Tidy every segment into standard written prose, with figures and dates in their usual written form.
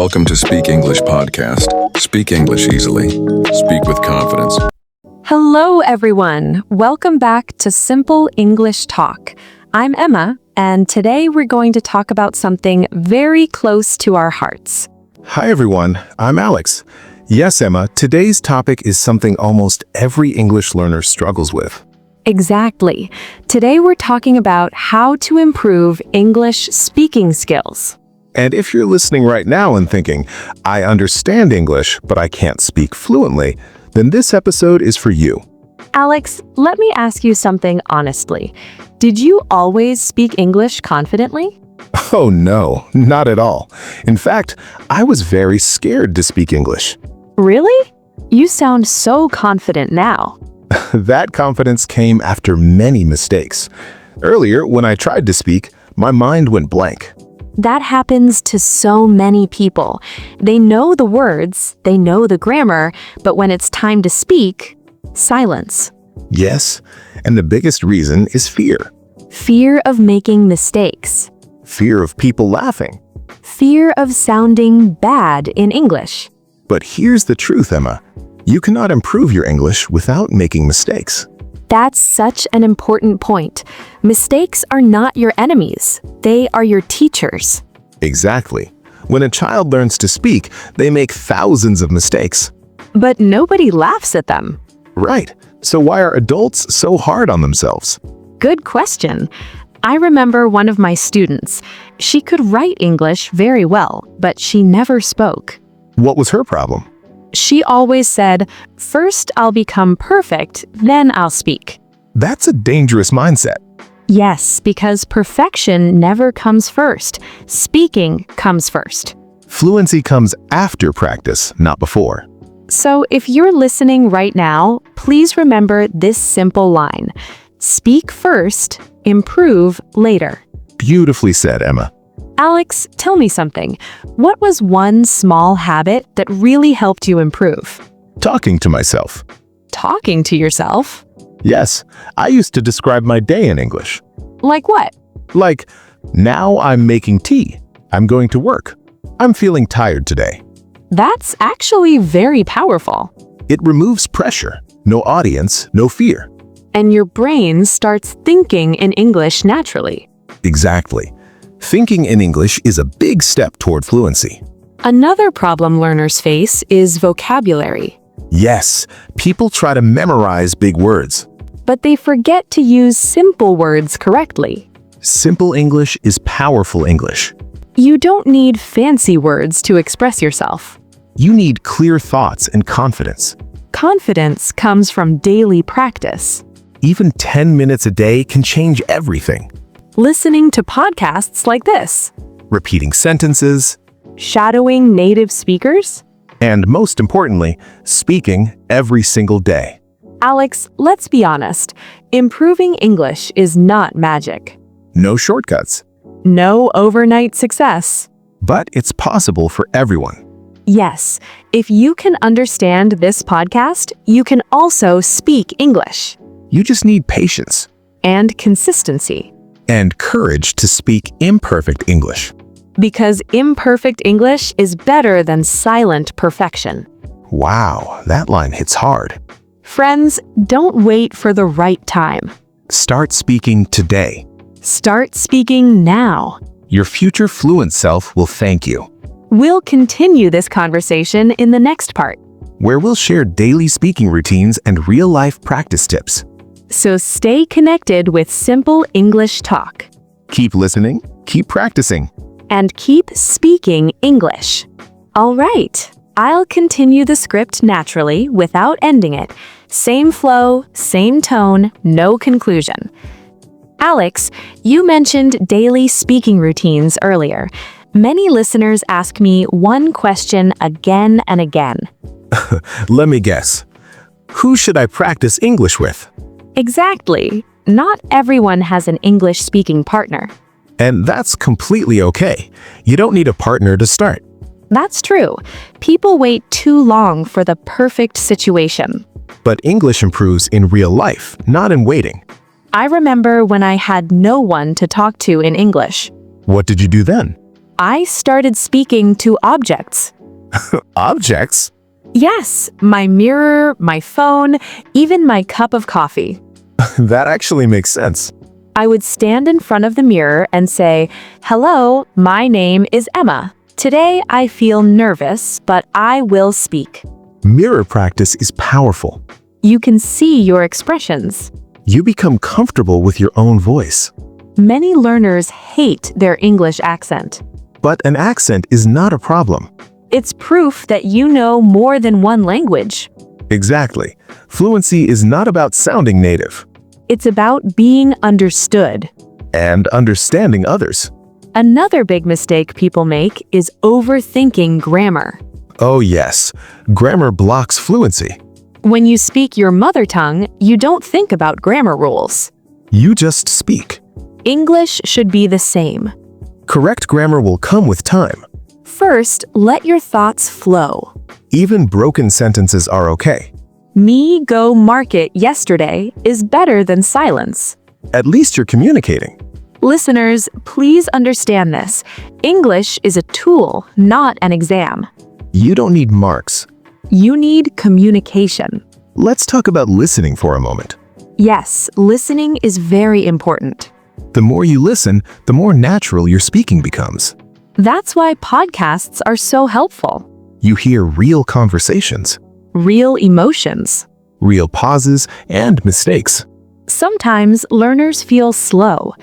Welcome to Speak English Podcast. Speak English easily. Speak with confidence. Hello, everyone. Welcome back to Simple English Talk. I'm Emma, and today we're going to talk about something very close to our hearts. Hi, everyone. I'm Alex. Yes, Emma, today's topic is something almost every English learner struggles with. Exactly. Today we're talking about how to improve English speaking skills. And if you're listening right now and thinking, I understand English, but I can't speak fluently, then this episode is for you. Alex, let me ask you something honestly. Did you always speak English confidently? Oh no, not at all. In fact, I was very scared to speak English. Really? You sound so confident now. That confidence came after many mistakes. Earlier, when I tried to speak, my mind went blank. That happens to so many people. They know the words, they know the grammar, but when it's time to speak, silence. Yes, and the biggest reason is fear. Fear of making mistakes. Fear of people laughing. Fear of sounding bad in English. But here's the truth, Emma. You cannot improve your English without making mistakes. That's such an important point. Mistakes are not your enemies. They are your teachers. Exactly. When a child learns to speak, they make thousands of mistakes. But nobody laughs at them. Right. So why are adults so hard on themselves? Good question. I remember one of my students. She could write English very well, but she never spoke. What was her problem? She always said, "First I'll become perfect, then I'll speak." That's a dangerous mindset. Yes, because perfection never comes first. Speaking comes first. Fluency comes after practice, not before. So if you're listening right now, please remember this simple line. Speak first, improve later. Beautifully said, Emma. Alex, tell me something. What was one small habit that really helped you improve? Talking to myself. Talking to yourself? Yes, I used to describe my day in English. Like what? Like, now I'm making tea. I'm going to work. I'm feeling tired today. That's actually very powerful. It removes pressure. No audience, no fear. And your brain starts thinking in English naturally. Exactly. Thinking in English is a big step toward fluency. Another problem learners face is vocabulary. Yes, people try to memorize big words. But they forget to use simple words correctly. Simple English is powerful English. You don't need fancy words to express yourself. You need clear thoughts and confidence. Confidence comes from daily practice. Even 10 minutes a day can change everything. Listening to podcasts like this. Repeating sentences. Shadowing native speakers. And most importantly, speaking every single day. Alex, let's be honest. Improving English is not magic. No shortcuts. No overnight success. But it's possible for everyone. Yes, if you can understand this podcast, you can also speak English. You just need patience. And consistency. And courage to speak imperfect English. Because imperfect English is better than silent perfection. Wow, that line hits hard. Friends, don't wait for the right time. Start speaking today. Start speaking now. Your future fluent self will thank you. We'll continue this conversation in the next part, where we'll share daily speaking routines and real-life practice tips. So stay connected with Simple English Talk. Keep listening, keep practicing. And keep speaking English. All right, I'll continue the script naturally without ending it. Same flow, same tone, no conclusion. Alex, you mentioned daily speaking routines earlier. Many listeners ask me one question again and again. Let me guess. Who should I practice English with? Exactly. Not everyone has an English-speaking partner. And that's completely okay. You don't need a partner to start. That's true. People wait too long for the perfect situation. But English improves in real life, not in waiting. I remember when I had no one to talk to in English. What did you do then? I started speaking to objects. Objects? Yes, my mirror, my phone, even my cup of coffee. That actually makes sense. I would stand in front of the mirror and say, "Hello, my name is Emma. Today I feel nervous, but I will speak." Mirror practice is powerful. You can see your expressions. You become comfortable with your own voice. Many learners hate their English accent. But an accent is not a problem. It's proof that you know more than one language. Exactly. Fluency is not about sounding native It's about being understood. and understanding others. Another big mistake people make is overthinking grammar. Oh yes, grammar blocks fluency. When you speak your mother tongue, you don't think about grammar rules. You just speak. English should be the same. Correct grammar will come with time. First, let your thoughts flow. Even broken sentences are okay. Me go market yesterday is better than silence. At least you're communicating. Listeners, please understand this. English is a tool, not an exam. You don't need marks. You need communication. Let's talk about listening for a moment. Yes, listening is very important. The more you listen, the more natural your speaking becomes. That's why podcasts are so helpful. You hear real conversations, Real emotions. real pauses, and mistakes. Sometimes learners feel slow.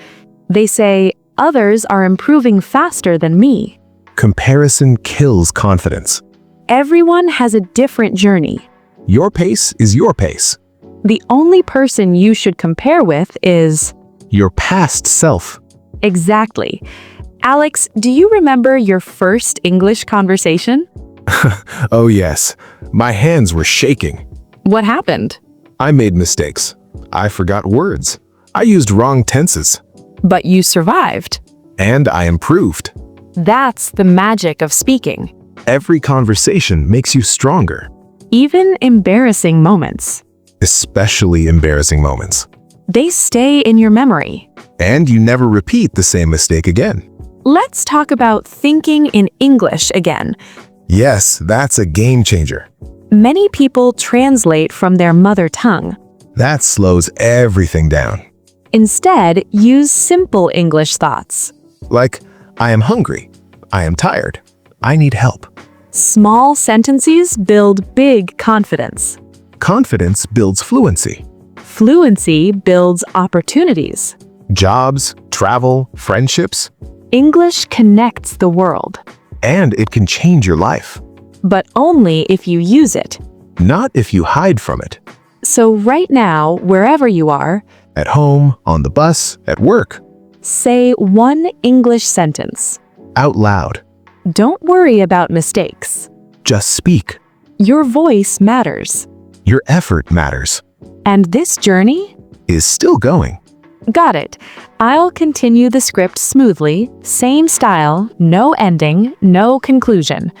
They say, others are improving faster than me. Comparison kills confidence. Everyone has a different journey. Your pace is your pace. The only person you should compare with is... Your past self. Exactly. Alex, do you remember your first English conversation? Oh yes, my hands were shaking. What happened? I made mistakes. I forgot words. I used wrong tenses. But you survived. And I improved. That's the magic of speaking. Every conversation makes you stronger, Even embarrassing moments. especially embarrassing moments. They stay in your memory. And you never repeat the same mistake again. Let's talk about thinking in English again. Yes, that's a game changer. Many people translate from their mother tongue. That slows everything down. Instead, use simple English thoughts. Like, I am hungry. I am tired. I need help. Small sentences build big confidence. Confidence builds fluency. Fluency builds opportunities. Jobs, travel, friendships, English connects the world, and it can change your life. but only if you use it. Not if you hide from it. So right now, wherever you are, At home, on the bus, at work, say one English sentence. out loud. Don't worry about mistakes. Just speak. Your voice matters. Your effort matters. And this journey? Is still going. Got it. I'll continue the script smoothly, same style, no ending, no conclusion.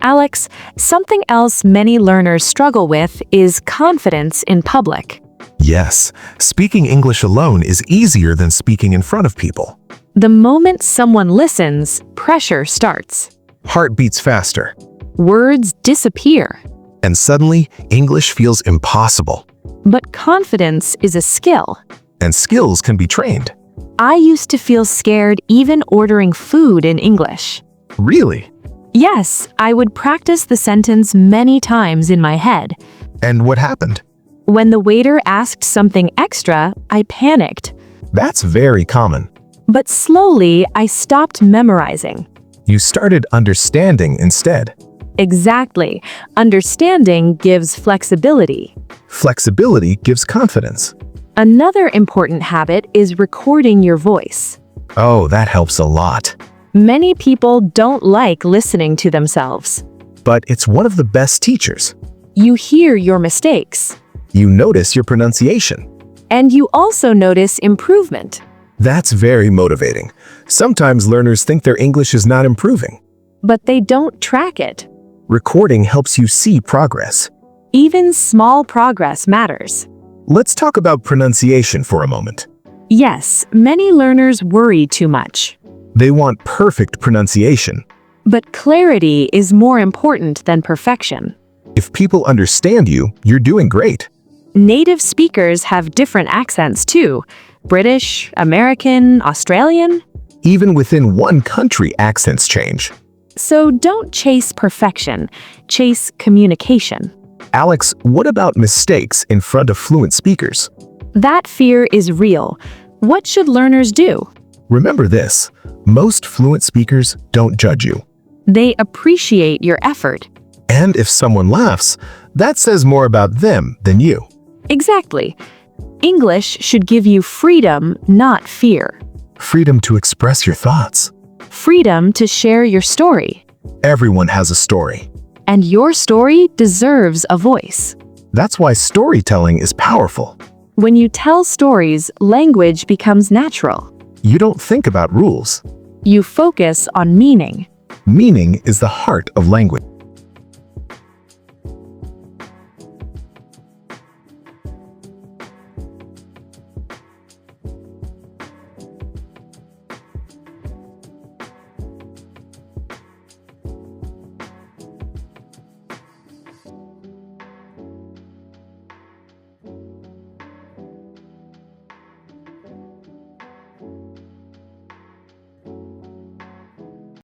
Alex, something else many learners struggle with is confidence in public. Yes, speaking English alone is easier than speaking in front of people. The moment someone listens, pressure starts. Heart beats faster. Words disappear. And suddenly, English feels impossible. But confidence is a skill. And skills can be trained. I used to feel scared even ordering food in English. Really? Yes, I would practice the sentence many times in my head. And what happened? When the waiter asked something extra, I panicked. That's very common. But slowly, I stopped memorizing. You started understanding instead. Exactly. Understanding gives flexibility. Flexibility gives confidence. Another important habit is recording your voice. Oh, that helps a lot. Many people don't like listening to themselves. But it's one of the best teachers. You hear your mistakes. You notice your pronunciation. And you also notice improvement. That's very motivating. Sometimes learners think their English is not improving. But they don't track it. Recording helps you see progress. Even small progress matters. Let's talk about pronunciation for a moment. Yes, many learners worry too much. They want perfect pronunciation. But clarity is more important than perfection. If people understand you, you're doing great. Native speakers have different accents too. British, American, Australian. Even within one country, accents change. So don't chase perfection, chase communication. Alex, what about mistakes in front of fluent speakers? That fear is real. What should learners do? Remember this, most fluent speakers don't judge you. They appreciate your effort. And if someone laughs, that says more about them than you. Exactly. English should give you freedom, not fear. Freedom to express your thoughts. Freedom to share your story. Everyone has a story. And your story deserves a voice. That's why storytelling is powerful. When you tell stories, language becomes natural. You don't think about rules. You focus on meaning. Meaning is the heart of language.